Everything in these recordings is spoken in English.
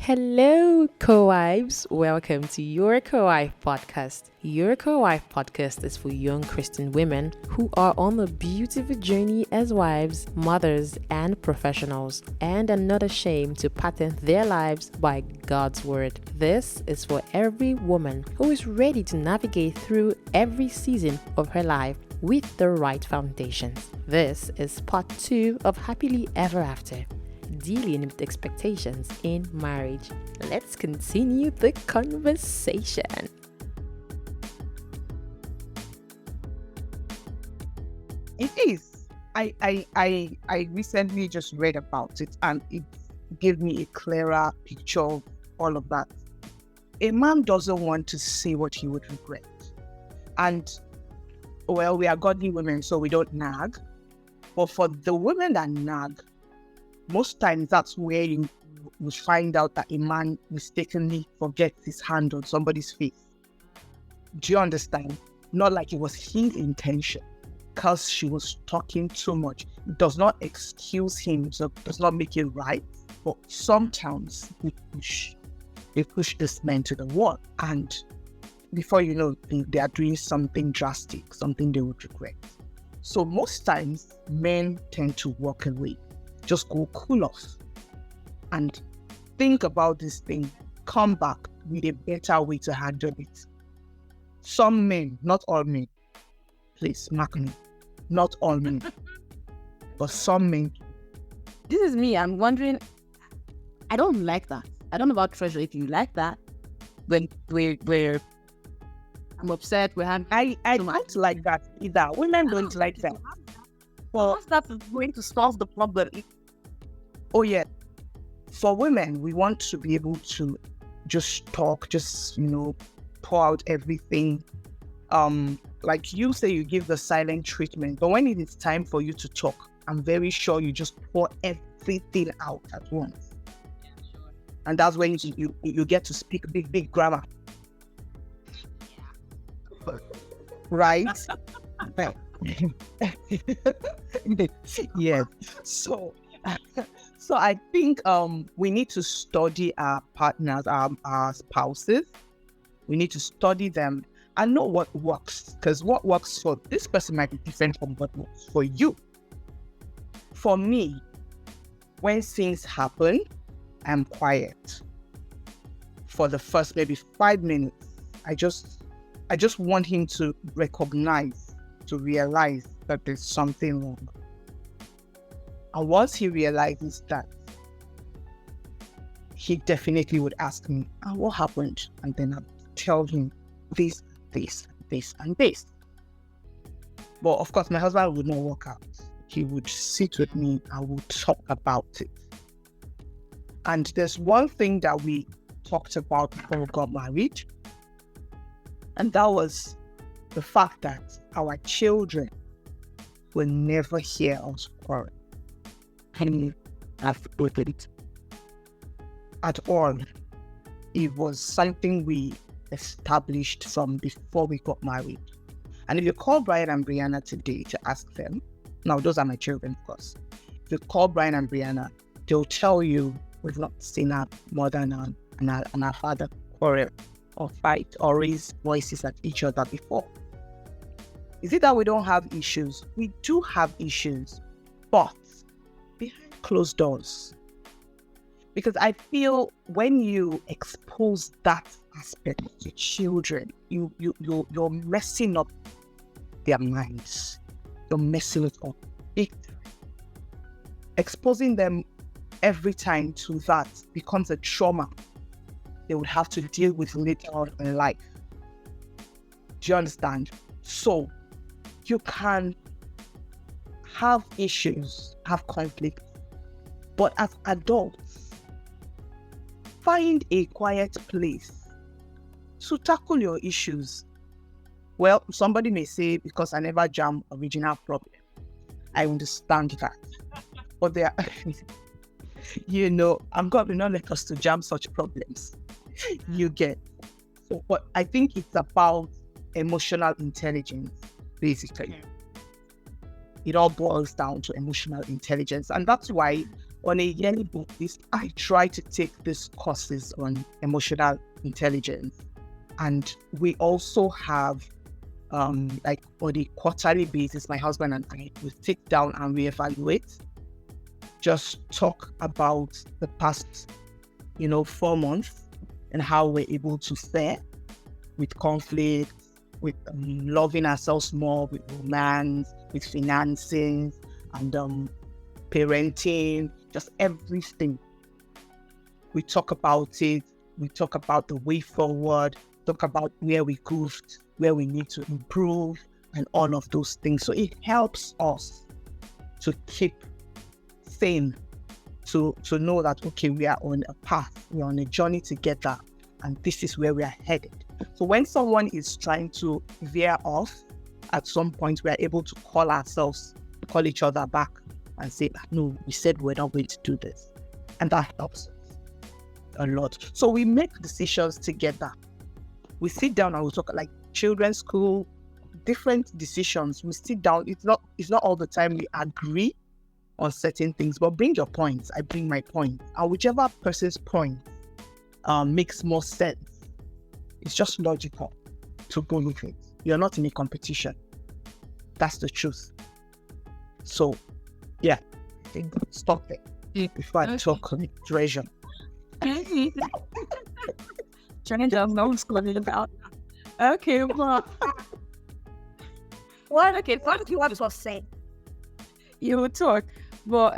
Hello, co-wives. Welcome to Your Co-wife Podcast. Your Co-wife Podcast is for young Christian women who are on a beautiful journey as wives, mothers, and professionals, and are not ashamed to pattern their lives by God's word. This is for every woman who is ready to navigate through every season of her life with the right foundations. This is part 2 of Happily Ever After, dealing with expectations in marriage. Let's continue the conversation. It is. I recently just read about it and it gave me a clearer picture of all of that. A man doesn't want to say what he would regret. And well, we are godly women, so we don't nag. But for the women that nag, most times that's where you find out that a man mistakenly forgets his hand on somebody's face. Do you understand? Not like it was his intention, because she was talking too much. It does not excuse him, so it does not make it right. But sometimes we push this man to the wall, and before you know, they are doing something drastic, something they would regret. So most times, men tend to walk away. Just go cool off and think about this thing, come back with a better way to handle it. Some men, not all men, please mark me, not all men, but some men. This is me. I'm wondering, I don't like that. I don't know about Treasure if you like that. When we're I'm upset, I don't like that either. Women don't like that. Well, that is going to solve the problem. Oh yeah, for women, we want to be able to just talk, pour out everything. Like you say, you give the silent treatment, but when it is time for you to talk, I'm very sure you just pour everything out at once. Yeah, sure. And that's when you get to speak big grammar. Yeah. Right? Yes. So I think we need to study our partners, our spouses. We need to study them and know what works, because what works for this person might be different from what works for you. For me, when things happen, I'm quiet for the first maybe 5 minutes. I just want him to recognize, to realize that there's something wrong. And once he realizes that, he definitely would ask me, what happened? And then I'll tell him this, and this. But of course, my husband would not walk out. He would sit with me and we'll talk about it. And there's one thing that we talked about before we got married, and that was the fact that our children will never hear us quarrel. At all. It was something we established from before we got married. And if you call Brian and Brianna today to ask them, now those are my children, of course. If you call Brian and Brianna, they'll tell you we've not seen our mother and our father quarrel or fight or raise voices at each other before. Is it that we don't have issues? We do have issues, but behind closed doors. Because I feel when you expose that aspect to children, you're messing up their minds. You're messing it up. Exposing them every time to that becomes a trauma they would have to deal with later on in life. Do you understand? So you can have issues, have conflict, but as adults, find a quiet place to tackle your issues. Well, somebody may say, because I never jam original problem. I understand that. But there are, God will not let us to jam such problems. You get. So, but I think it's about emotional intelligence, basically. It all boils down to emotional intelligence. And that's why on a yearly basis, I try to take these courses on emotional intelligence. And we also have, like on a quarterly basis, my husband and I will sit down and reevaluate, just talk about the past, 4 months and how we're able to fare with conflict, with loving ourselves more, with romance, with financing, and parenting, just everything. We talk about it. We talk about the way forward, talk about where we goofed, where we need to improve, and all of those things. So it helps us to keep sane, to know that, okay, we are on a path, we're on a journey together, and this is where we are headed. So when someone is trying to veer off, at some point we are able to call each other back and say, no, we said we're not going to do this. And that helps us a lot. So we make decisions together. We sit down and we talk, like children's school, different decisions. We sit down. It's not all the time we agree on certain things, but bring your points. I bring my point. And whichever person's point makes more sense, it's just logical to go with it. You're not in a competition. That's the truth. So, yeah, I think stop it before I talk like treasure. Treasure, no one's calling about. Okay, well, what do you want to say? You will talk, but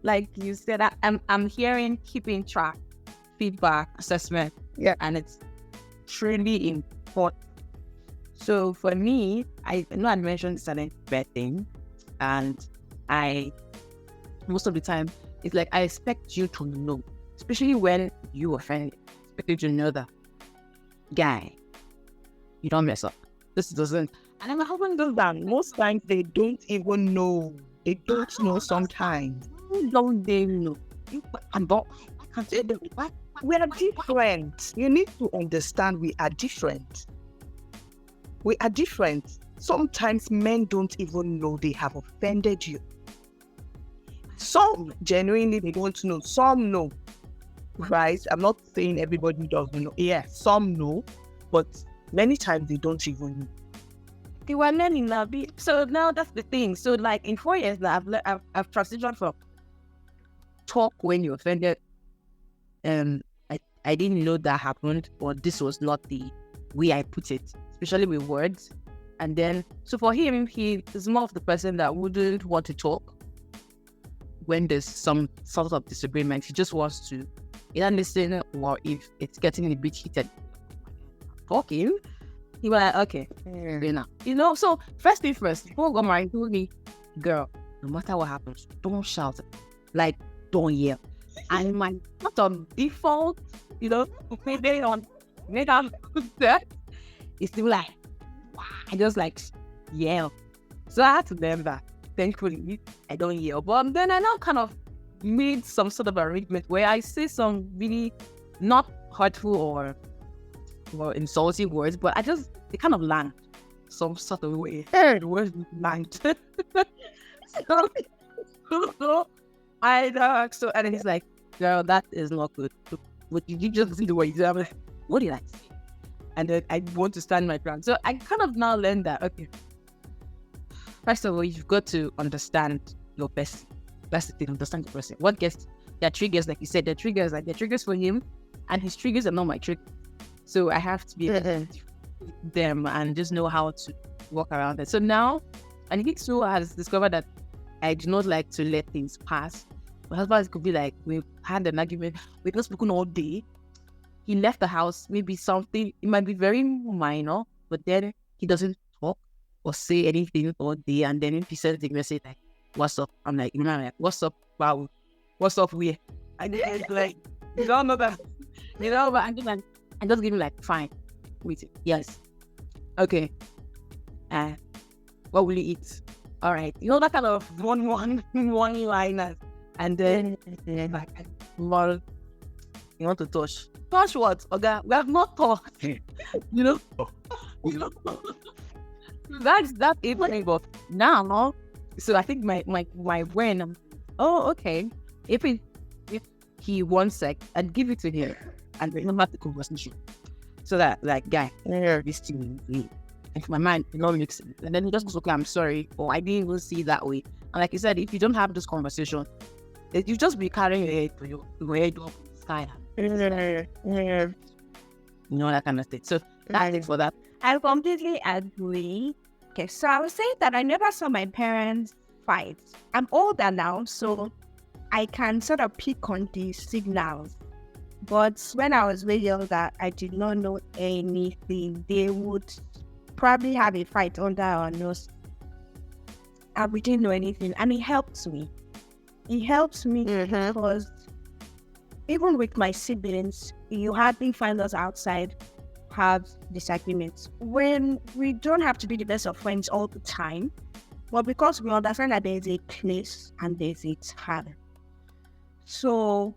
like you said, I'm hearing keeping track, feedback, assessment, and it's truly important. So for me, I know I mentioned certain bad thing, and most of the time it's like I expect you to know, especially when you offend, expect you to know that guy, you don't mess up. This doesn't, and then my husband does that. Most times they don't even know. They don't know sometimes. How don't they know? I can't say that. We are different. You need to understand we are different. We are different. Sometimes men don't even know they have offended you. Some genuinely they don't know. Some know. Right? I'm not saying everybody doesn't know. Yeah, some know, but many times they don't even know. They were learning now. So now that's the thing. So like in 4 years now, I've transitioned from talk when you offended. I didn't know that happened, or this was not the way I put it, especially with words. And then, so for him, he is more of the person that wouldn't want to talk when there's some sort of disagreement. He just wants to either listen, or if it's getting a bit heated, talking, he was like, okay, so first thing first, before I got married, he told me, girl, no matter what happens, don't shout, like, don't yell. And my not on default, maybe on that, it's still like, wow, I just like yell. So I had to learn that. Thankfully, I don't yell. But then I now kind of made some sort of arrangement where I say some really not hurtful or insulting words, but they kind of land some sort of way. The words land. I know. So, and then he's like, girl, that is not good. What did you just see the way you do? I'm like, what did I say? And then I want to stand my ground. So I kind of now learned that, okay, first of all, you've got to understand your person. That's the thing, understand the person. What gets their triggers, like you said, they're triggers for him, and his triggers are not my triggers. So I have to be them and just know how to walk around it. So now, and he too has discovered that I do not like to let things pass. My husband could be like, we've had an argument, we've not spoken all day. He left the house, maybe something, it might be very minor, but then he doesn't talk or say anything all day. And then if he says the message like, what's up? I'm like, what's up, wow? What's up, we? And then like, you don't know that. But I'm just giving like, fine. Wait, yes. Okay. What will you eat? All right. That kind of one liners. And then like, well, you want to touch? Touch what? Okay, we have not talked. That's it. But now, so I think my brain. Oh, okay. If he wants like, I'd give it to him and remember the conversation. So that, like, guy, this thing, if my mind, you know, makes it. And then he just goes, okay, I'm sorry, or I didn't even see it that way. And like you said, if you don't have this conversation, you just be carrying your head to your head up in the sky. You know, that kind of thing. So that's it for that. I completely agree. Okay, so I was saying that I never saw my parents fight. I'm older now, so I can sort of pick on the signals. But when I was way younger, I did not know anything. They would probably have a fight under our nose, and we didn't know anything. And it helped me. It helps me because even with my siblings, you hardly find us outside have disagreements. When we don't have to be the best of friends all the time, but because we understand that there's a place and there's a time. So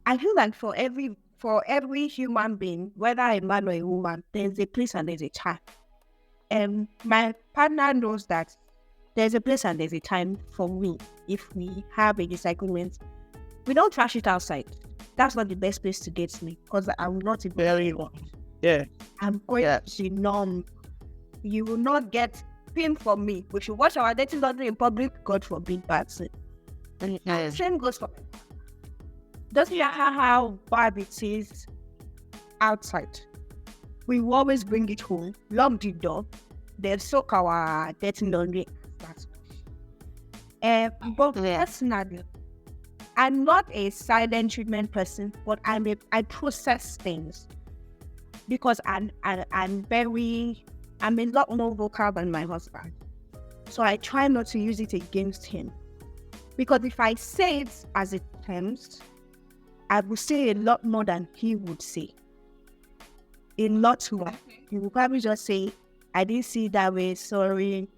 I feel like for every human being, whether a man or a woman, there's a place and there's a time. And my partner knows that there's a place and there's a time for me. If we have a disagreement, we don't trash it outside. That's not the best place to get me because I'm not a very long. Yeah. I'm going to numb. You will not get pain from me. We should watch our dating laundry in public. God forbid, bad sin. Same goes for me. Doesn't matter how bad it is outside. We will always bring it home, lock the door, then soak our dating laundry. But personally, I'm not a silent treatment person, but I process things because I'm a lot more vocal than my husband. So I try not to use it against him. Because if I say it as it comes, I will say a lot more than he would say. A lot more. He will probably just say, I didn't see it that way, sorry.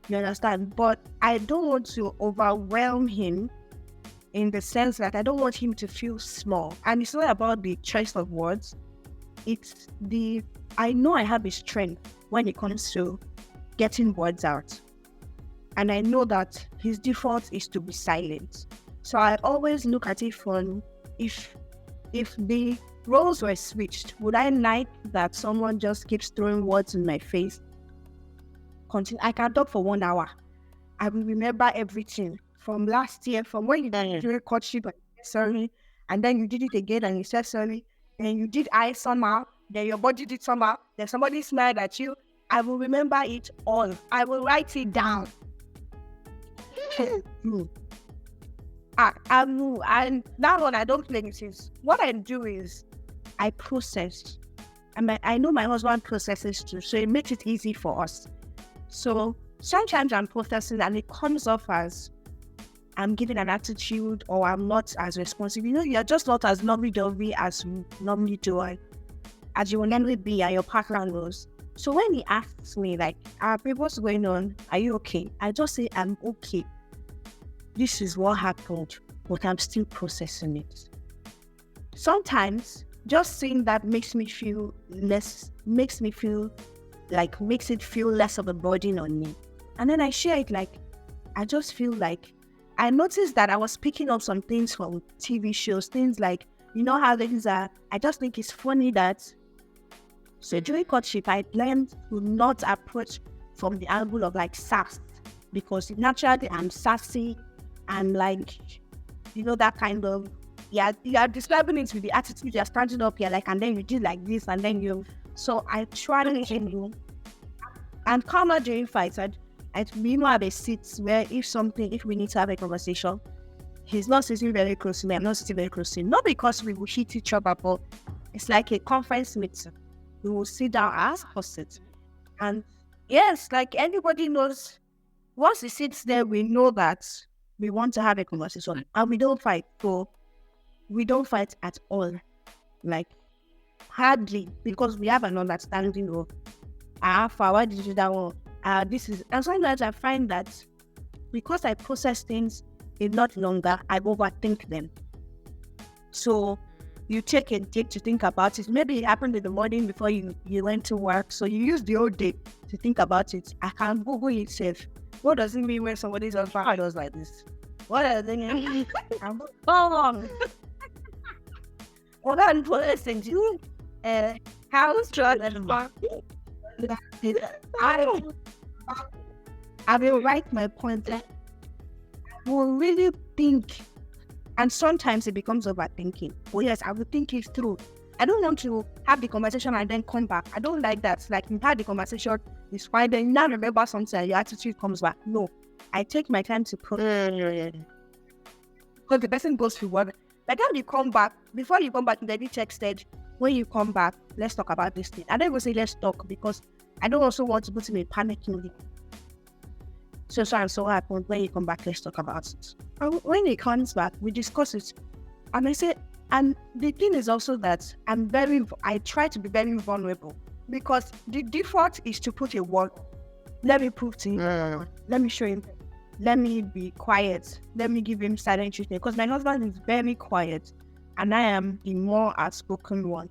You understand? But I don't want to overwhelm him in the sense that I don't want him to feel small. And it's not about the choice of words. It's I know I have a strength when it comes to getting words out. And I know that his default is to be silent. So I always look at it from, if the roles were switched, would I like that someone just keeps throwing words in my face? I can talk for 1 hour. I will remember everything from last year, from when you did during courtship and you said sorry, and then you did it again and you said sorry, and you did I somehow, then your body did somehow, then somebody smiled at you. I will remember it all. I will write it down. And that one I don't play it. What I do is I process. I know my husband processes too, so it makes it easy for us. So sometimes I'm processing and it comes off as I'm giving an attitude or I'm not as responsive. You know, you're just not as lovey-dovey as you normally do, as you will normally be, and your partner knows. So when he asks me, like, babe, what's going on? Are you okay? I just say, I'm okay. This is what happened, but I'm still processing it. Sometimes just saying that makes it feel less of a burden on me. And then I share it, like, I just feel like, I noticed that I was picking up some things from TV shows, things like, you know how things are. I just think it's funny that, so during courtship, I learned to not approach from the angle of like sass, because naturally I'm sassy and like, you know, that kind of, you are describing it with the attitude, you're standing up here, like, and then you did like this, and then so I try to handle and calm down during fights. We know have a seat where if we need to have a conversation, he's not sitting very close to me, I'm not sitting very close to him. Not because we will hit each other, but it's like a conference meeting. We will sit down as hosts. And yes, like everybody knows, once he sits there, we know that we want to have a conversation. And we don't fight. So we don't fight at all. Like, hardly, because we have an understanding of, why did you do that one? And sometimes I find that because I process things a lot longer, I overthink them. So you take a day to think about it. Maybe it happened in the morning before you went to work, so you use the whole day to think about it. I can Google it safe. What does it mean when somebody's on fire does like this? What are they? I'm long. What I'm listening to, how's Jordan? I will write my point. I will really think, and sometimes it becomes overthinking. Oh yes, I will think it through. I don't want to have the conversation and then come back. I don't like that. Like you had the conversation, it's fine. Then you now remember something and your attitude comes back. No, I take my time to process. Because the person goes through what. By the time you come back, before you come back in the check stage, when you come back, let's talk about this thing. I don't even say let's talk because I don't also want to put him in panic mood. So and so happened. When you come back, let's talk about it. And when he comes back, we discuss it. And I say, and the thing is also that I try to be very vulnerable because the default is to put a wall. Let me prove to him. Let me show him. Let me be quiet. Let me give him silent treatment because my husband is very quiet and I am the more outspoken one.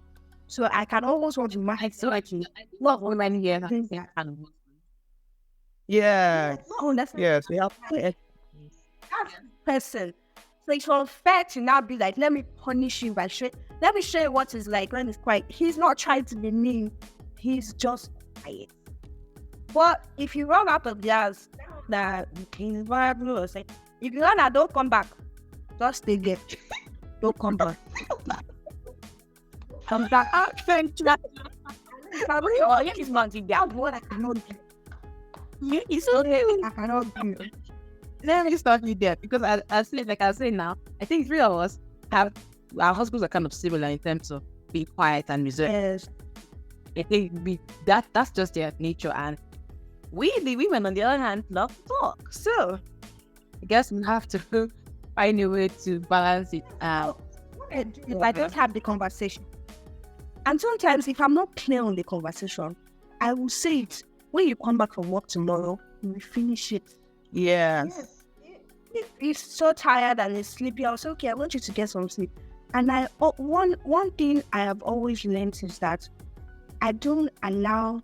So I can almost want to manage. So actually, what women here? Yeah. Oh, that's Yes. We have that person. So it's unfair to now be like, let me punish you by showing. Let me show you what it's like when it's quiet. He's not trying to be mean. He's just quiet. But if you run out of gas, that is viable or say, if you run out, don't come back. Just stay there. Don't come back. Come back. Thank you. It's not what I cannot do. It's okay. I cannot do. Let me start you there because I say now, I think three of us have our husbands are kind of similar in terms of being quiet and reserved. Yes. I think that's just their nature, and we the women on the other hand love to talk. So I guess we have to find a way to balance it out. If I don't have the conversation, and sometimes if I'm not clear on the conversation, I will say it when you come back from work tomorrow. We finish it. Yes. If he's so tired and he's sleepy, I'll say, okay, I want you to get some sleep. And one thing I have always learned is that I don't allow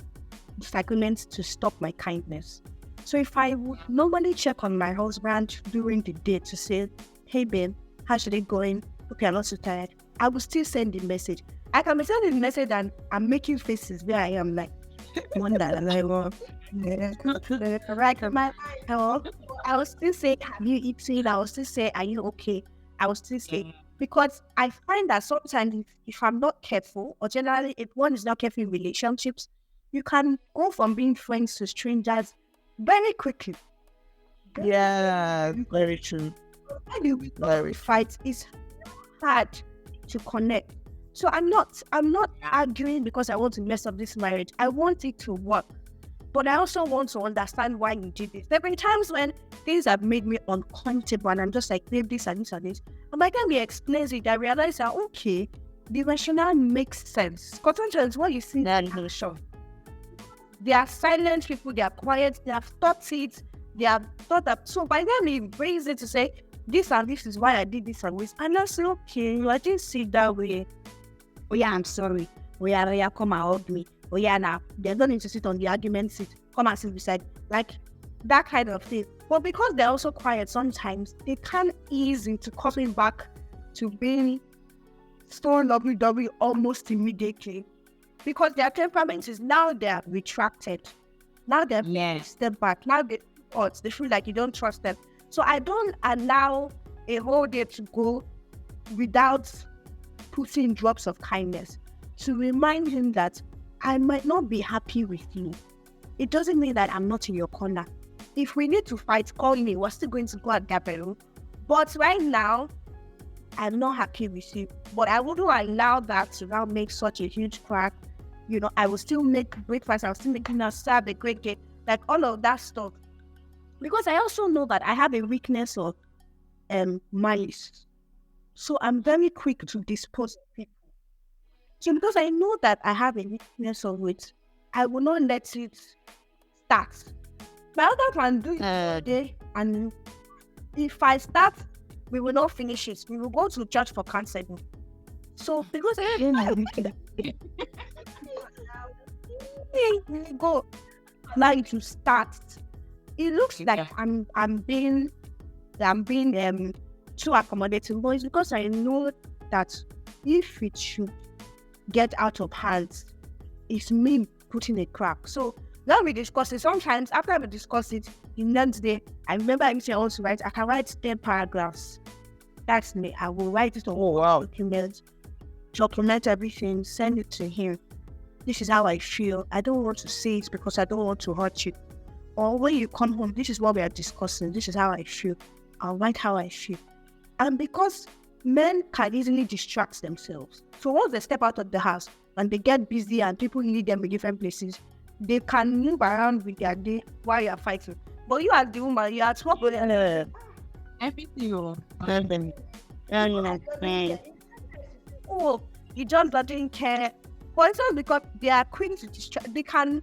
disagreements to stop my kindness. So if I would normally check on my husband during the day to say, hey babe, how's it going? Okay, I'm not so tired. I will still send the message. I can be sending the message and I'm making faces where I am like, one that I love. Right, I will still say, have you eaten? I will still say, are you okay? I will still say, because I find that sometimes if I'm not careful, or generally if one is not careful in relationships, you can go from being friends to strangers very quickly. Yeah, very true. When you fight, it's hard to connect. So I'm not arguing because I want to mess up this marriage. I want it to work. But I also want to understand why you did this. There have been times when things have made me uncomfortable and I'm just like, babe, this and this and this. And by the time he explains it, I realize that, okay, the rationale makes sense. Because sometimes what you see in the show, they are silent people, they are quiet, they have thought it, they have thought that. So by the time he brings it to say, this and this is why I did this and this, and I say, okay, I didn't see it that way. Oh yeah, I'm sorry. Oh yeah, come and hug me. Oh yeah, now they don't need to sit on the argument seat. Come and sit beside, like that kind of thing. But because they're also quiet, sometimes they can ease into coming back to being so lovey-dovey almost immediately, because their temperament is now they're retracted. Now they're step back. Now they feel like you don't trust them. So I don't allow a whole day to go without putting drops of kindness to remind him that I might not be happy with you. It doesn't mean that I'm not in your corner. If we need to fight, call me. We're still going to go at Gabriel. But right now, I'm not happy with you. But I wouldn't allow that to now make such a huge crack. You know, I will still make breakfast. I will still make dinner, serve a great day. Like all of that stuff. Because I also know that I have a weakness of malice. So I'm very quick to dispose of people. So because I know that I have a weakness of it, I will not let it start. My other can do it today, and if I start, we will not finish it. We will go to church for counseling. So because I am my weakness, we go allow it to start. It looks like I'm being too accommodating, but it's because I know that if it should get out of hand, it's me putting a crack. So now we discuss it. Sometimes after we discuss it, the next day, I remember everything I want to write. I can write 10 paragraphs. That's me. I will write it on document everything, send it to him. This is how I feel. I don't want to say it because I don't want to hurt you. Or when you come home, this is what we are discussing. This is how I feel. I'll write how I feel. And because men can easily distract themselves. So once they step out of the house and they get busy and people need them in different places, they can move around with their day while you are fighting. But you as the woman, you are at work. Everything. Oh, you just didn't care. But it's not because they are quick to distract. They can't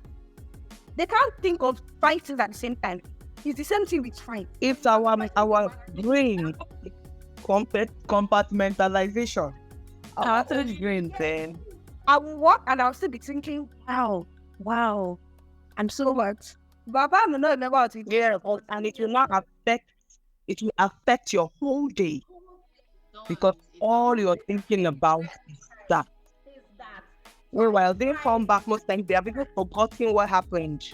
think of fighting at the same time. It's the same thing with fight. It's our brain compartmentalization. Our brain. Then I will walk and I'll still be thinking, wow, I'm so hurt. Baba, I'm not about it. yeah, and it will not affect. It will affect your whole day because all you're thinking about is that. While they come back, most times they have even forgotten what happened.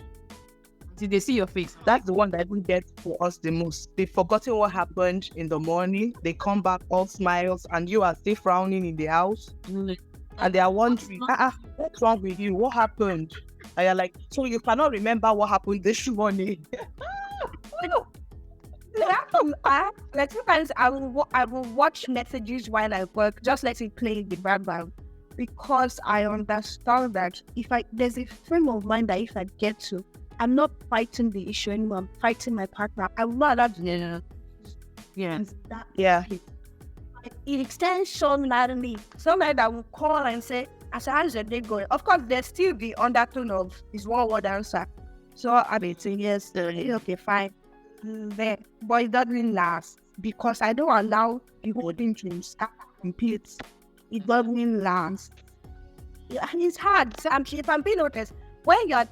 Did they see your face? That's the one that even gets for us the most. They've forgotten what happened in the morning. They come back all smiles, and you are still frowning in the house. And they are wondering, what's wrong with you? What happened? And you're like, so you cannot remember what happened this morning. Like sometimes I will watch messages while I work, just let it play in the background, because I understand that there's a frame of mind that if I get to, I'm not fighting the issue anymore. I'm fighting my partner. I will not allow to. Yeah. It extends so loudly. Somebody that will call and say, "As how's your day going?" Of course, there's still the undertone of his one-word answer. So I'll be saying yes, okay, fine. There, but it doesn't last because I don't allow the whole thing to repeat. It doesn't last. Yeah, it's hard. So if I'm being honest, when you have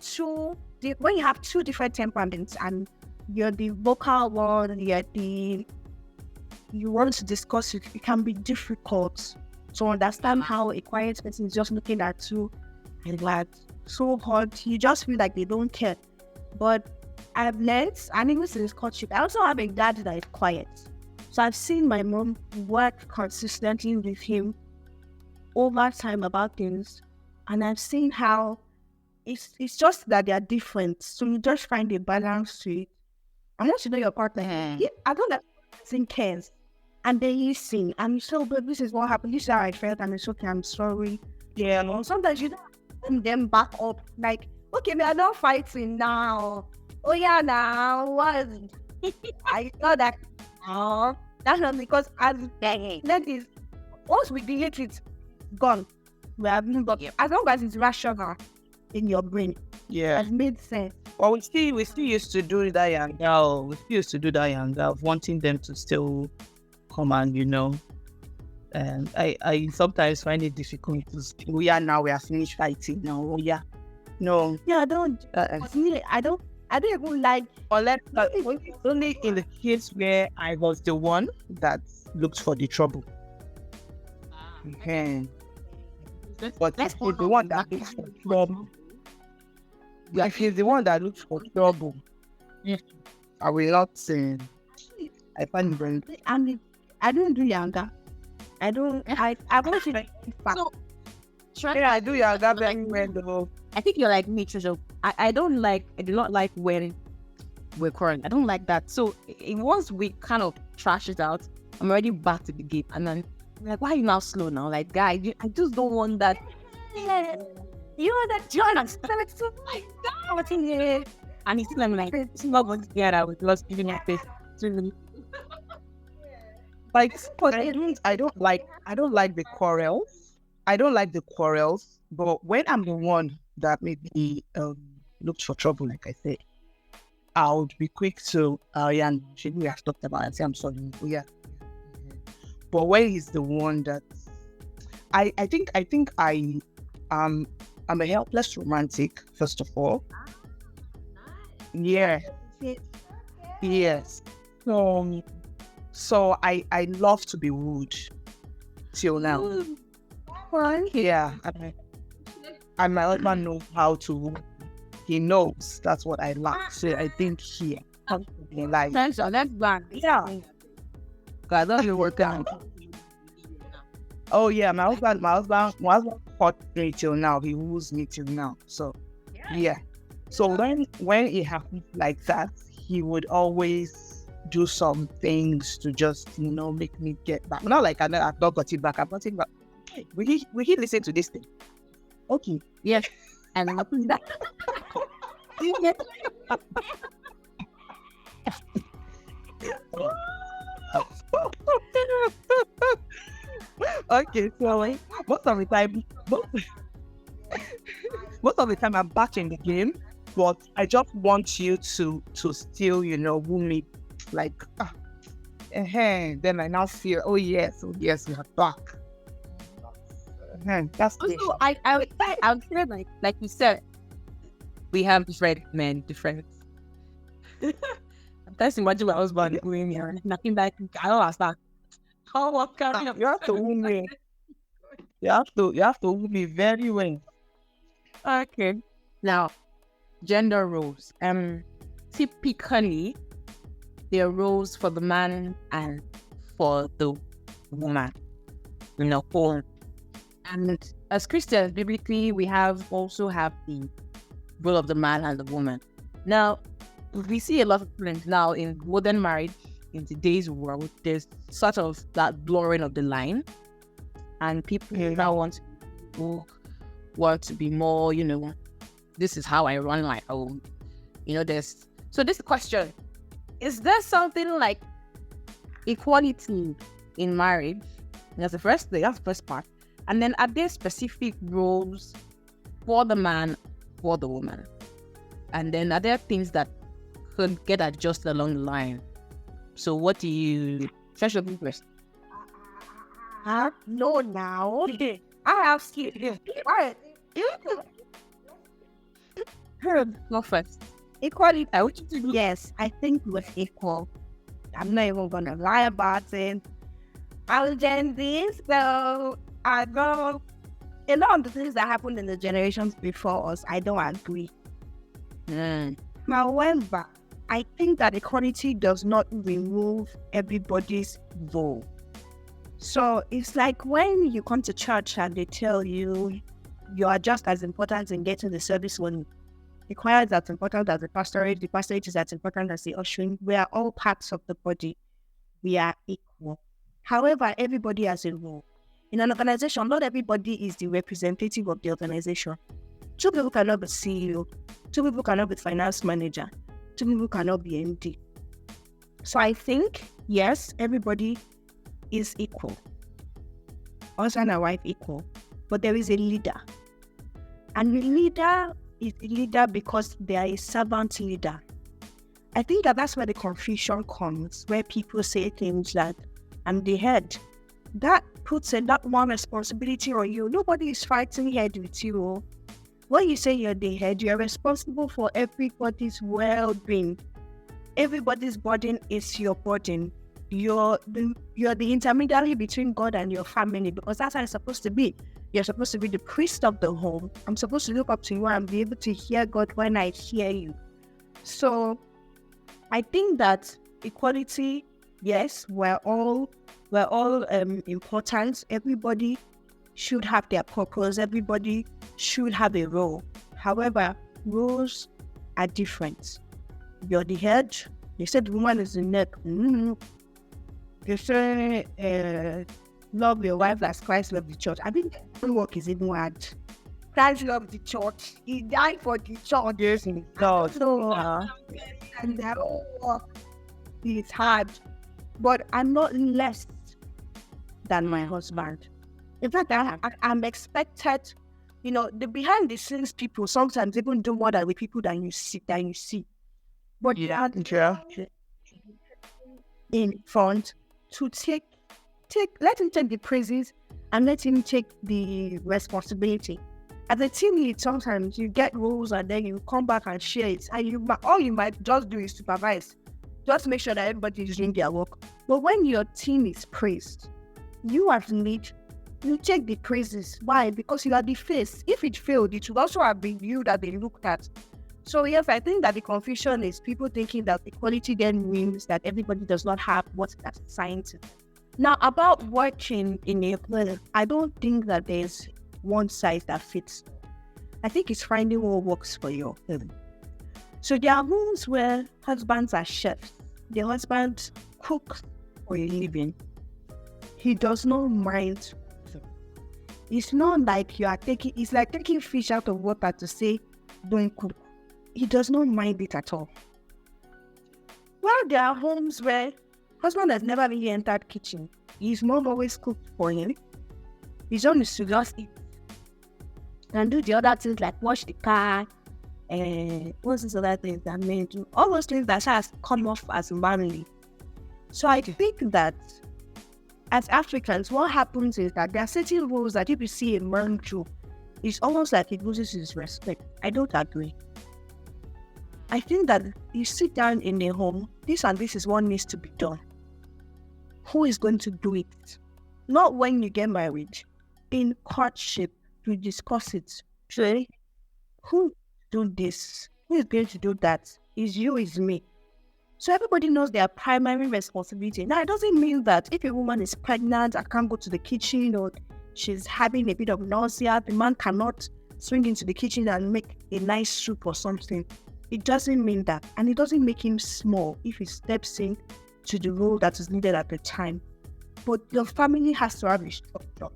two different temperaments and you're the vocal one, you want to discuss it, it can be difficult to understand how a quiet person is just looking at you and like so hard. You just feel like they don't care. But I've learned, and even since courtship, I also have a dad that is quiet. So I've seen my mom work consistently with him over time about things, and I've seen how it's just that they are different. So you just find a balance to it. And once you know your partner, I don't that person cares. And then you sing, and you say, but this is what happened, this is how I felt, and it's okay, I'm sorry. Yeah, and sometimes you don't them back up, like, okay, we are not fighting now. Oh yeah, now what? I know that. Oh, that's not because that is once we delete it, gone. We have moved on. As long as it's rational in your brain, it made sense. Well, we still used to do that young girl. We still used to do that young girl, wanting them to still come and and I sometimes find it difficult to speak. We are finished fighting now. Oh yeah, no. Yeah, I don't. I don't even like. Unless only in the case where I was the one that looked for the trouble. Okay. But if he's the one that looks for trouble, if he's the one that looks for trouble, I will not say. I find it very. I don't do younger. I don't. I want to like. I do younger very well though. I think you're like me, Trisha. I do not like when we're quarreling. I don't like that. So once we kind of trash it out, I'm already back to the game. And then I'm like, why are you now slow now? Like, guy, I just don't want that. You are that John. I'm so like that. And he's still like, it's not going to get out with lost giving my face. Like, but I don't like the quarrels. I don't like the quarrels. But when I'm the one that maybe looked for trouble, like I said, I would be quick to we have talked about it and say I'm sorry. Yeah. But when he's the one that I think I'm a helpless romantic, first of all. Yeah. Yes. So I love to be wooed till now. Yeah, and my husband knows how to. He knows that's what I like. So I think he constantly like. Thanks, let's go. Yeah. God, that's your work out. Oh yeah, my husband fought me till now. He woos me till now. So yeah. So when it happens like that, he would always do some things to just make me get back. Not like I've not got it back. I've got it back. Hey, will he listen to this thing? Okay. Yes. And that. Okay, so most of the time I'm back in the game, but I just want you to still woo me, like then I now feel oh yes we are back. That's Also, I would say like you said, we have different men, different. I'm trying to imagine my husband doing here, nothing like I don't understand. How what kind of you have to woo me. You have to woo me very well. Okay. Now, gender roles. Typically, there are roles for the man and for the woman. Home. And as Christians, biblically, we also have the role of the man and the woman. Now, we see a lot of things now in modern marriage, in today's world, there's sort of that blurring of the line. And people now want to be more, this is how I run my home. So this is the question. Is there something like equality in marriage? That's the first thing, that's the first part. And then are there specific roles for the man, for the woman? And then are there things that could get adjusted along the line? So what do you... Special first. No, now. I have skipped. Go first. Equality. Yes, I think we're equal. I'm not even going to lie about it. I'm Gen Z, so I know a lot of the things that happened in the generations before us, I don't agree. However, I think that equality does not remove everybody's role. So it's like when you come to church and they tell you you are just as important in getting the service when the choir is as important as the pastorate is as important as the ushering. We are all parts of the body. We are equal. However, everybody has a role. In an organization, not everybody is the representative of the organization. 2 people cannot be CEO. 2 people cannot be finance manager. 2 people cannot be MD. So I think, yes, everybody is equal. Husband and wife equal. But there is a leader. And the leader is a leader because they are a servant leader. I think that's where the confusion comes, where people say things like, I'm the head. That puts that one responsibility on you. Nobody is fighting head with you. When you say you're the head, you're responsible for everybody's well-being. Everybody's burden is your burden. You're the intermediary between God and your family, because that's how it's supposed to be. You're supposed to be the priest of the home. I'm supposed to look up to you and be able to hear God when I hear you. So I think that equality, yes, we're all important. Everybody should have their purpose. Everybody should have a role. However, roles are different. You're the head. They said the woman is the neck. They say love your wife as Christ loved the church. I think the work is even hard. Christ loved the church. He died for the church. Yes, God. So, and that it's hard. But I'm not less than my husband. In fact, I'm expected, the behind the scenes people sometimes even do more than the people that you see. But in front to let him take the praises and let him take the responsibility. As a team lead, sometimes you get roles and then you come back and share it. And all you might just do is supervise. Just make sure that everybody is doing their work. But when your team is praised, you as lead You check the praises. Why? Because you are the face. If it failed, it would also have been you that they looked at. So yes, I think that the confusion is people thinking that equality then means that everybody does not have what that's assigned to them. Now, about working in a home, I don't think that there's one size that fits. I think it's finding what works for your home. So there are homes where husbands are chefs. The husband cooks for a living. He does not mind. It's not like it's like taking fish out of water to say, don't cook. He does not mind it at all. While there are homes where husband has never really entered kitchen, his mom always cooked for him. His own is to just eat and do the other things like wash the car and what's this other things that men do. All those things that has come off as manly. So I think that as Africans, what happens is that there are certain rules that if you see a man do, it's almost like it loses his respect. I don't agree. I think that you sit down in a home, this and this is what needs to be done. Who is going to do it? Not when you get married. In courtship, you discuss it. So, who do this? Who is going to do that? Is you, is me. So everybody knows their primary responsibility. Now, it doesn't mean that if a woman is pregnant and can't go to the kitchen or she's having a bit of nausea, the man cannot swing into the kitchen and make a nice soup or something. It doesn't mean that. And it doesn't make him small if he steps in to the role that is needed at the time. But your family has to have a structure.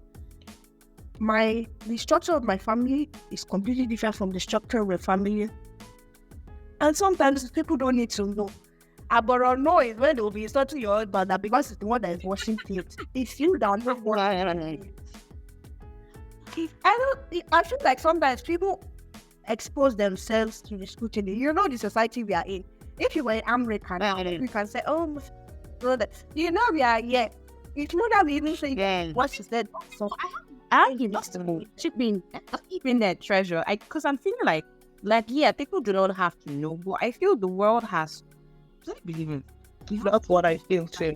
The structure of my family is completely different from the structure of a family. And sometimes people don't need to know. But no is when they will be insulting your husband that because it's the one that is washing things. It's you that not washing. I feel like sometimes people expose themselves to the scrutiny. You know the society we are in. If you were American, you can say, oh, brother, you know we are here. It's not that we even say what she said. So I lost the mood. She's been Keeping that treasure. Because I'm feeling like yeah, people do not have to know, but I feel the world has. I believe it. That's what I feel too.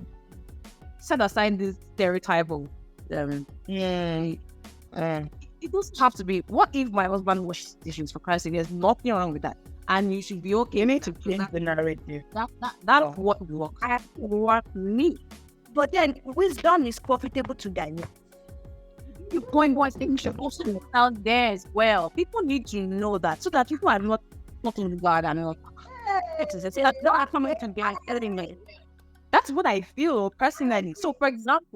Set aside this stereotype of it doesn't have to be. What if my husband washes dishes, for Christ's sake? There's nothing wrong with that, and you should be okay. You need to change the narrative. That's what works. I want me. But then wisdom is profitable to them. You point boys things should also out there as well. People need to know that so that people are not in God and not. That's what I feel personally. So, for example,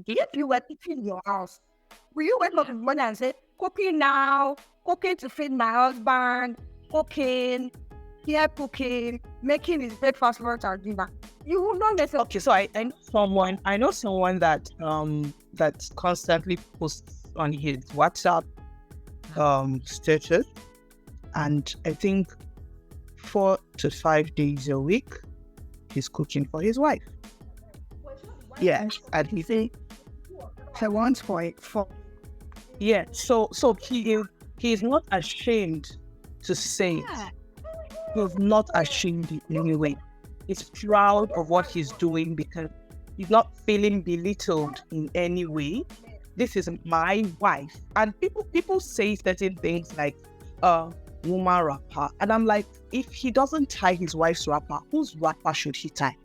if you were eating in your house, will you wake up in the morning and say, cooking now, cooking to feed my husband, cooking, making his breakfast, lunch, and dinner? You will not necessarily. Okay, so I know someone that that constantly posts on his WhatsApp status. And I think 4 to 5 days a week, he's cooking for his wife. Yes, and he say he wants for it. Yeah, so he is not ashamed to say it. He's not ashamed in any way. He's proud of what he's doing because he's not feeling belittled in any way. This is my wife, and people say certain things like, woman wrapper, and I'm like, if he doesn't tie his wife's wrapper, whose wrapper should he tie?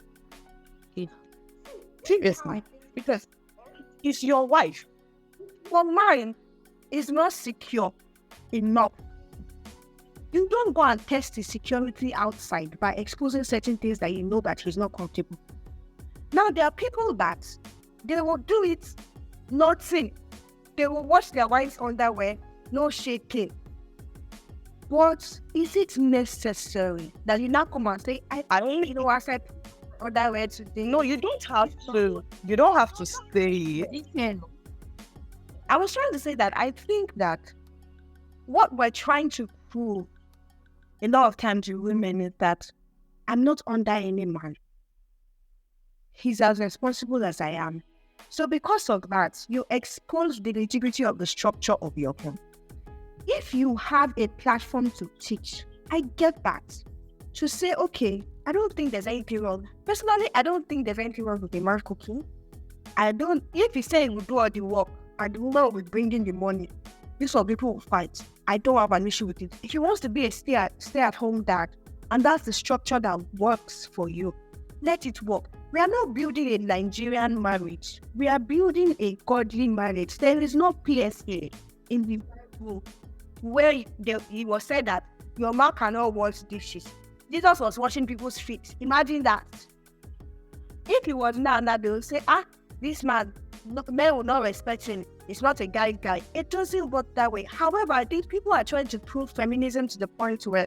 Seriously, because it's your wife. Well, mine is not secure enough. You don't go and test his security outside by exposing certain things that you know that he's not comfortable. Now there are people that they will do it, nothing. They will wash their wife's underwear, no shaking. But is it necessary that you now come and say, I don't know what I said underwear today? No, you don't have to. You don't have to stay. I was trying to say that I think that what we're trying to prove a lot of times to women is that I'm not under any man. He's as responsible as I am. So because of that, you expose the integrity of the structure of your home. If you have a platform to teach, I get that. To say, okay, I don't think there's anything wrong. Personally, I don't think there's anything wrong with a man cooking. If he say he will do all the work and the woman will bring in the money, these are people will fight. I don't have an issue with it. If he wants to be a stay at home dad, and that's the structure that works for you, let it work. We are not building a Nigerian marriage. We are building a godly marriage. There is no PSA in the Bible where he was said that your man cannot wash dishes. Jesus was washing people's feet. Imagine that. If he was now, they will say, this man, men will not respect him. It's not a guy. It doesn't work that way. However, I think people are trying to prove feminism to the point where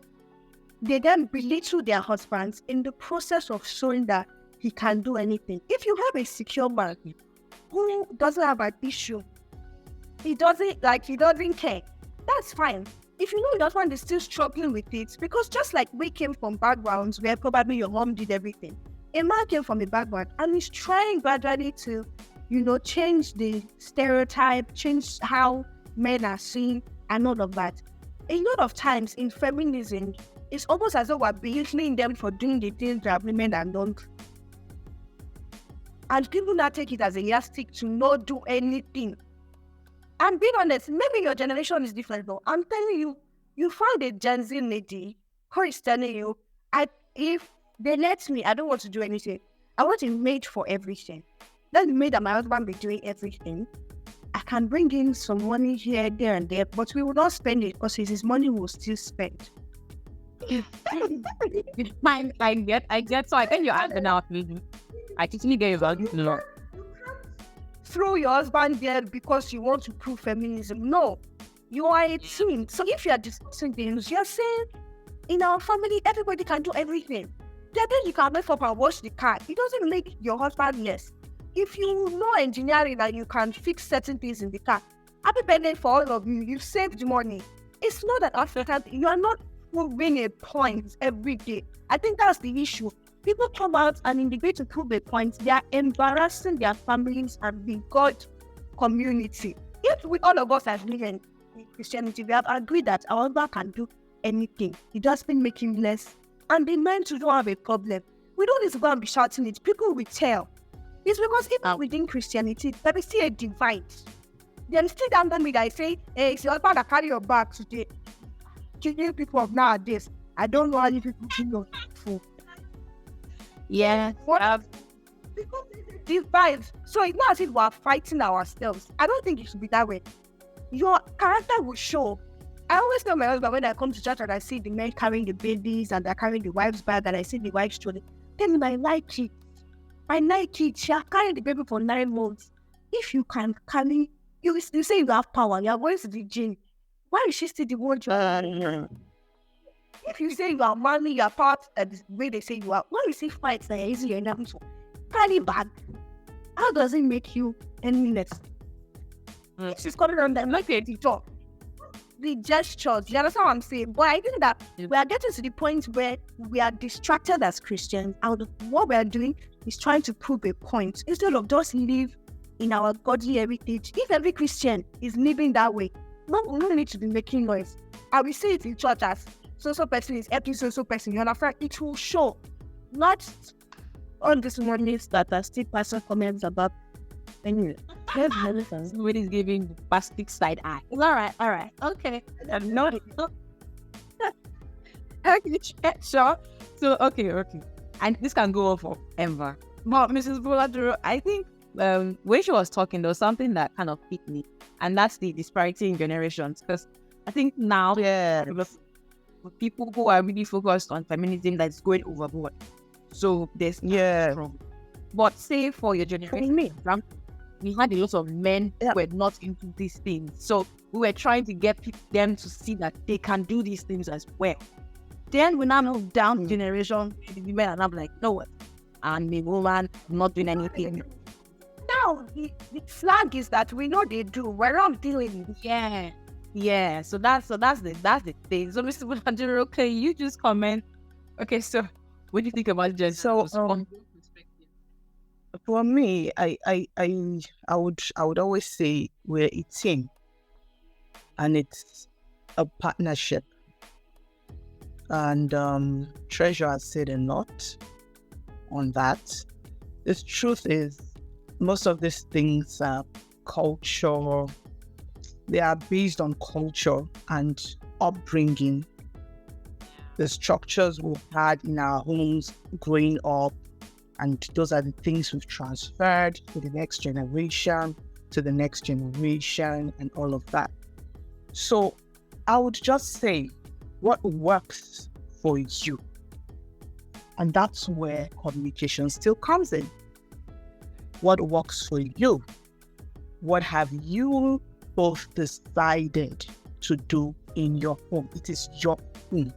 they then belittle their husbands in the process of showing that he can do anything. If you have a secure man who doesn't have an issue, he doesn't care, that's fine. If you know your husband is still struggling with it, because just like we came from backgrounds where probably your mom did everything, a man came from a background and is trying gradually to, change the stereotype, change how men are seen and all of that. A lot of times in feminism, it's almost as though we're belittling them for doing the things that women are don't. And people now take it as a yardstick to not do anything. And being honest, maybe your generation is different though. I'm telling you, you find a Gen Z lady who is telling you, if they let me, I don't want to do anything. I want a maid for everything. Let me make that my husband be doing everything. I can bring in some money here, there, and there, but we will not spend it because his money will still spend. I get. So I think you're asking now. I totally get your argument. Throw your husband there because you want to prove feminism. No, you are a team. So if you are discussing things, you're saying in our family, everybody can do everything. Then you can make up and wash the car. It doesn't make your husband less. If you know engineering and you can fix certain things in the car, happy birthday for all of you. You've saved money. It's not that African. You are not proving a point every day. I think that's the issue. People come out and in the way to prove a point, they are embarrassing their families and the God community. If all of us as women in Christianity, we have agreed that our husband can do anything. It doesn't make him less. And the men too don't have a problem. We don't need to go and be shouting it. People will tell. It's because even within Christianity, there is still a divide. Then still down me that say, hey, it's your husband that carry your bag today. Killing people of nowadays. I don't know how you people do your food. Yeah. Because divide. So it's not as if we're fighting ourselves. I don't think it should be that way. Your character will show. I always tell my husband when I come to church and I see the men carrying the babies and they're carrying the wife's bag and I see the wife's trolley, tell him I like it. I like it. She has carried the baby for 9 months. If you can carry, you say you have power, you are going to the gym. Why is she still the one? If you say you are manly, you are part of the way they say you are. When you see fights that are easy enough, carry bag. How does it make you any less? She's coming on them like a teacher. The gestures, you understand what I'm saying? But I think that we are getting to the point where we are distracted as Christians, and what we are doing is trying to prove a point instead of just live in our godly heritage. If every Christian is living that way, we don't need to be making noise. I will see it in church as so person is helping so person. You understand? It will show, not all these mornings that are still passing comments about. Anyway, somebody's giving the plastic side eye. All right, okay. I'm not. Okay, sure. So okay, and this can go on forever. But Mrs. Boladuro, I think when she was talking, there was something that kind of hit me, and that's the disparity in generations. Because I think now, people who are really focused on feminism that's going overboard. So there's problem. But say for your generation, we had a lot of men who were not into these things. So we were trying to get them to see that they can do these things as well. Then we now move down generation, the women are now like, no what? I'm a woman, I'm not doing anything. Now the flag is that we know they do. We're not doing it. Yeah. So that's the thing. So Mr. Boladuro, can you just comment? Okay, so what do you think about gender? So for me, I would always say we're a team, and it's a partnership. And Treasure has said a lot on that. The truth is, most of these things are culture. They are based on culture and upbringing. The structures we've had in our homes growing up, and those are the things we've transferred to the next generation, and all of that. So I would just say what works for you. And that's where communication still comes in. What works for you? What have you both decided to do in your home? It is your home.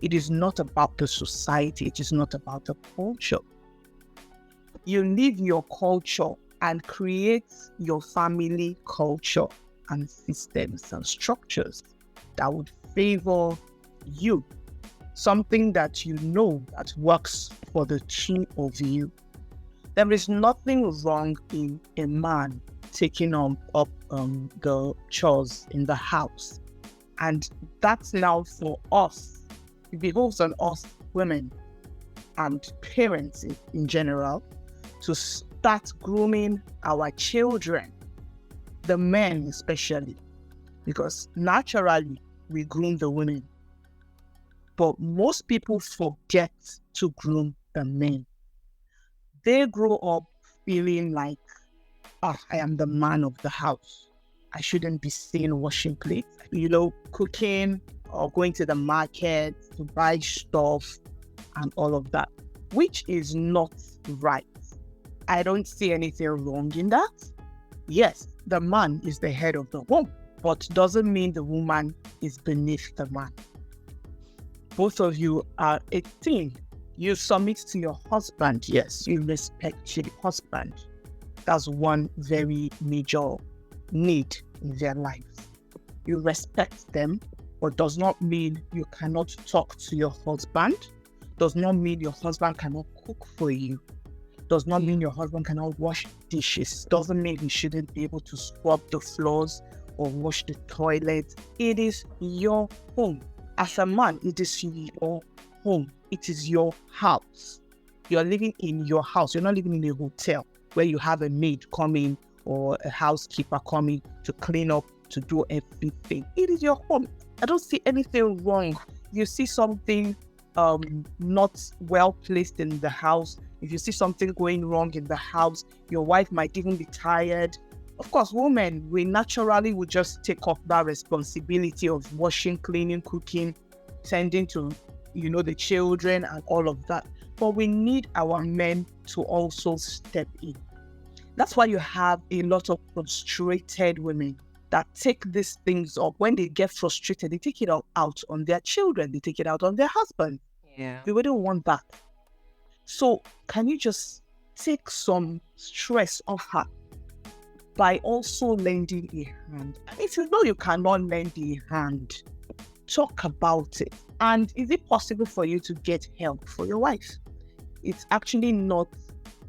It is not about the society. It is not about the culture. You live your culture and create your family culture and systems and structures that would favor you. Something that you know that works for the two of you. There is nothing wrong in a man taking up the chores in the house. And that's now for us. It behoves on us women and parents in general to start grooming our children, the men especially, because naturally we groom the women. But most people forget to groom the men. They grow up feeling like, I am the man of the house. I shouldn't be seen washing plates, cooking or going to the market to buy stuff and all of that, which is not right. I don't see anything wrong in that. Yes, the man is the head of the home, but doesn't mean the woman is beneath the man. Both of you are a team. You submit to your husband. Yes, you respect your husband. That's one very major need in their lives. You respect them, but does not mean you cannot talk to your husband. Does not mean your husband cannot cook for you. Does not mean your husband cannot wash dishes. Doesn't mean he shouldn't be able to scrub the floors or wash the toilet. It is your home. As a man, it is your home. It is your house. You're living in your house. You're not living in a hotel where you have a maid coming or a housekeeper coming to clean up, to do everything. It is your home. I don't see anything wrong. You see something not well placed in the house, if you see something going wrong in the house, your wife might even be tired. Of course, women, we naturally would just take up that responsibility of washing, cleaning, cooking, tending to, the children and all of that. But we need our men to also step in. That's why you have a lot of frustrated women that take these things up. When they get frustrated, they take it out on their children. They take it out on their husband. Yeah. We wouldn't want that. So can you just take some stress off her by also lending a hand? And if you know you cannot lend a hand, talk about it. And is it possible for you to get help for your wife? It's actually not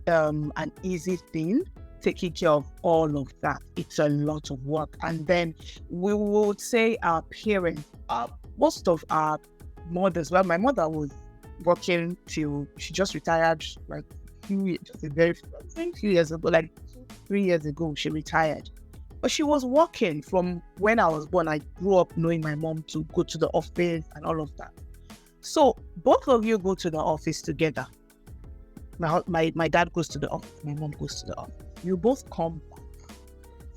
an easy thing, taking care of all of that. It's a lot of work. And then we would say our parents, most of our mothers, well, my mother was working till she just retired like a few years ago, like 3 years ago, she retired. But she was working from when I was born. I grew up knowing my mom to go to the office and all of that. So both of you go to the office together. My dad goes to the office, my mom goes to the office. You both come back.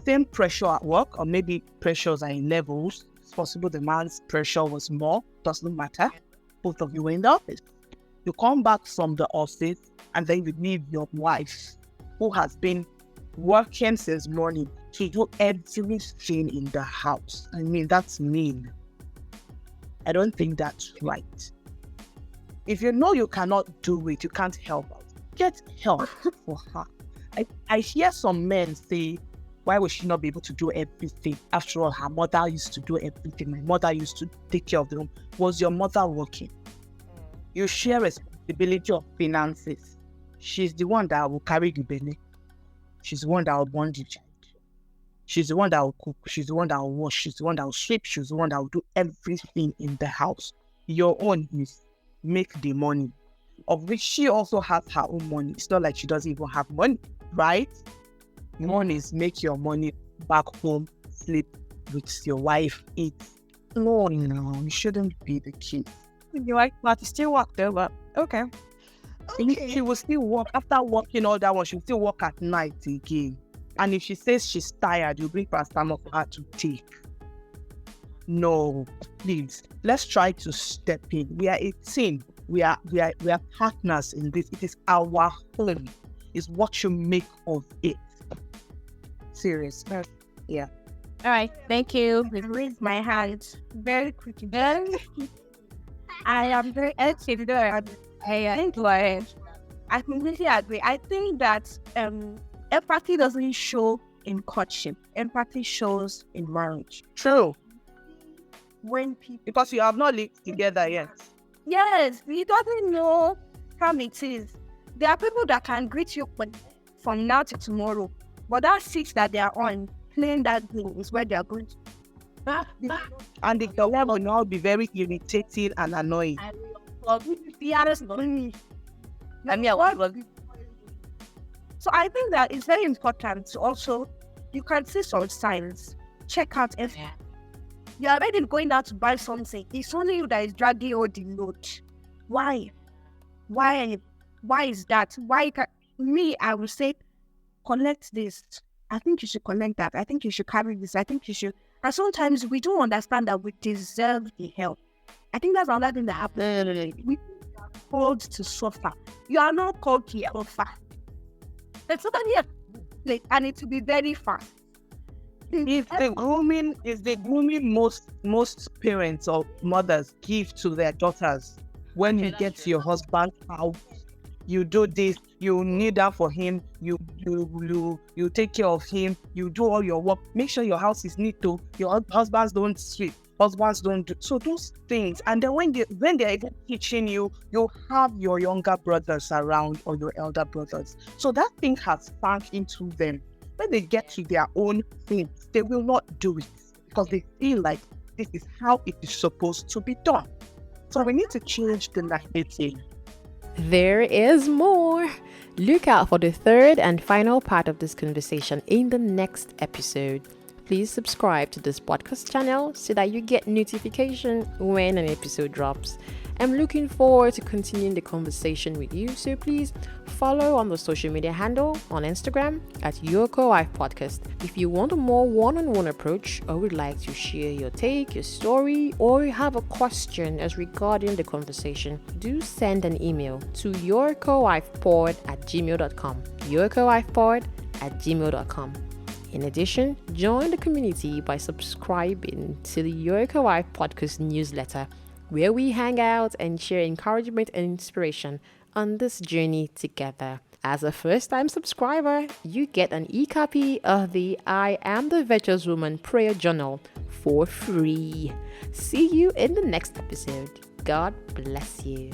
Same pressure at work, or maybe pressures are in levels. It's possible the man's pressure was more, doesn't matter. Both of you were in the office. You come back from the office and then you leave your wife, who has been working since morning, to do everything in the house. I mean, that's mean. I don't think that's right. If you know you cannot do it, you can't help out, get help for her. I hear some men say, why would she not be able to do everything? After all, her mother used to do everything. My mother used to take care of the home. Was your mother working? You share responsibility of finances. She's the one that will carry the belly. She's the one that will bond the child. She's the one that will cook. She's the one that will wash. She's the one that will sweep. She's the one that will do everything in the house. Your own is make the money, of which she also has her own money. It's not like she doesn't even have money. right? One is make your money back home, sleep with your wife, eat. No, it shouldn't be the case. Your wife party still work there, but okay. She will still work after working all that one. She will still work at night again. And if she says she's tired, you bring paracetamol for her to take. No, please. Let's try to step in. We are a team. We are partners in this. It is our home. It's what you make of it. Serious. Yeah. All right. Thank you. I raise my hand very quickly. I am very excited. I completely agree. I think that empathy doesn't show in courtship. Empathy shows in marriage. True. When people, Because you have not lived together yet. yes, we doesn't know how it is. There are people that can greet you from now to tomorrow, but that seat that they are on, playing that game, is where they are going to. And the girl will now be very irritating and annoying. Be honest, so I think that it's very important to also, you can see some signs. Check out if you're already going out to buy something. It's only you that is dragging all the load. Why? Why is that? I would say, collect this. I think you should collect that. I think you should carry this. I think you should. And sometimes we don't understand that we deserve the help. I think that's another thing that happens. We are called to suffer. You are not called to suffer. It's not here, and it will be very fast. Is the grooming most parents or mothers give to their daughters when you get to your husband's house? You do this, you kneel down for him, you take care of him, you do all your work. Make sure your house is neat too. Your husbands don't sweep, husbands don't do so those things. And then when they're even teaching you, you have your younger brothers around or your elder brothers. So that thing has sunk into them. When they get to their own things, they will not do it because they feel like this is how it is supposed to be done. So we need to change the narrative. There is more. Look out for the third and final part of this conversation in the next episode. Please subscribe to this podcast channel so that you get notification when an episode drops. I'm looking forward to continuing the conversation with you, so please follow on the social media handle on Instagram at Your Co-Wife Podcast. If you want a more one-on-one approach or would like to share your take, your story, or you have a question as regarding the conversation, do send an email to yourcowifepod@gmail.com. yourcowifepod@gmail.com. In addition, join the community by subscribing to the Your Co-Wife Podcast newsletter, where we hang out and share encouragement and inspiration on this journey together. As a first-time subscriber, you get an e-copy of the I Am the Virtuous Woman prayer journal for free. See you in the next episode. God bless you.